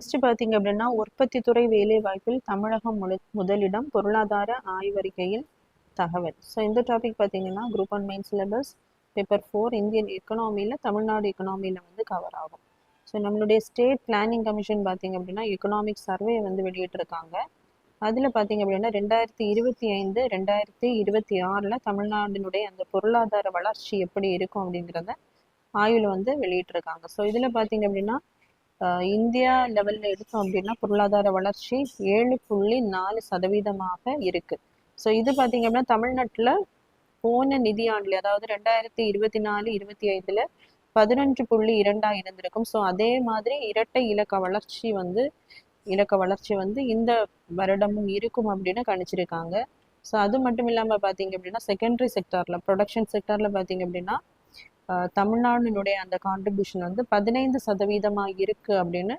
Next பார்த்தீங்க அப்படின்னா உற்பத்தி துறை வேலை வாய்ப்பில் தமிழகம் முதலிடம் பொருளாதார ஆய்வறிக்கையில் தகவல். ஸோ இந்த டாபிக் பார்த்தீங்கன்னா group 1 main syllabus paper 4 Indian எக்கனாமியில் தமிழ்நாடு எக்கனாமியில் வந்து கவர் ஆகும். ஸோ நம்மளுடைய ஸ்டேட் பிளானிங் கமிஷன் பார்த்தீங்க அப்படின்னா எக்கனாமிக் சர்வே வந்து வெளியிட்டிருக்காங்க. அதில் பார்த்தீங்க அப்படின்னா 2025 2026 தமிழ்நாட்டினுடைய அந்த பொருளாதார வளர்ச்சி எப்படி இருக்கும் அப்படிங்கிறத ஆய்வில் வந்து வெளியிட்டிருக்காங்க. ஸோ இதில் பார்த்தீங்க அப்படின்னா இந்தியா லெவலில் எடுத்தோம் அப்படின்னா பொருளாதார வளர்ச்சி 7.4% இருக்கு. ஸோ இது பார்த்தீங்க அப்படின்னா தமிழ்நாட்டில் போன நிதியாண்டுல அதாவது 2024-25 11.2 இருந்திருக்கும். ஸோ அதே மாதிரி இரட்டை இலக்க வளர்ச்சி வந்து இந்த வருடமும் இருக்கும் அப்படின்னு கணிச்சிருக்காங்க. ஸோ அது மட்டும் இல்லாமல் பார்த்தீங்க அப்படின்னா செகண்டரி செக்டாரில் ப்ரொடக்ஷன் செக்டாரில் பார்த்தீங்க அப்படின்னா தமிழ்நாட்டினுடைய அந்த கான்ட்ரிபியூஷன் வந்து 15% இருக்கு அப்படின்னு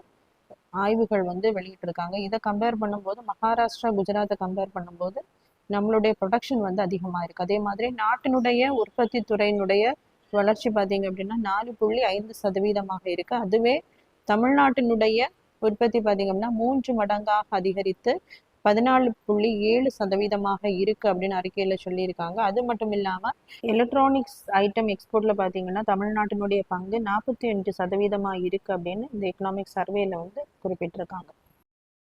ஆய்வுகள் வந்து வெளியிட்டிருக்காங்க. இதை கம்பேர் பண்ணும்போது மகாராஷ்டிரா குஜராத்தை கம்பேர் பண்ணும்போது நம்மளுடைய ப்ரொடக்ஷன் வந்து அதிகமாக இருக்கு. அதே மாதிரி நாட்டினுடைய உற்பத்தி துறையினுடைய வளர்ச்சி பார்த்தீங்க அப்படின்னா 4.5% இருக்கு. அதுவே தமிழ்நாட்டினுடைய உற்பத்தி பார்த்தீங்க அப்படின்னா 3 மடங்காக அதிகரித்து 14.7% இருக்கு அப்படின்னு அறிக்கையில சொல்லியிருக்காங்க. அது மட்டும் இல்லாம எலக்ட்ரானிக்ஸ் ஐட்டம் எக்ஸ்போர்ட்ல பாத்தீங்கன்னா தமிழ்நாட்டினுடைய பங்கு 45% இருக்கு அப்படின்னு இந்த எக்கனாமிக் சர்வேல வந்து குறிப்பிட்டிருக்காங்க.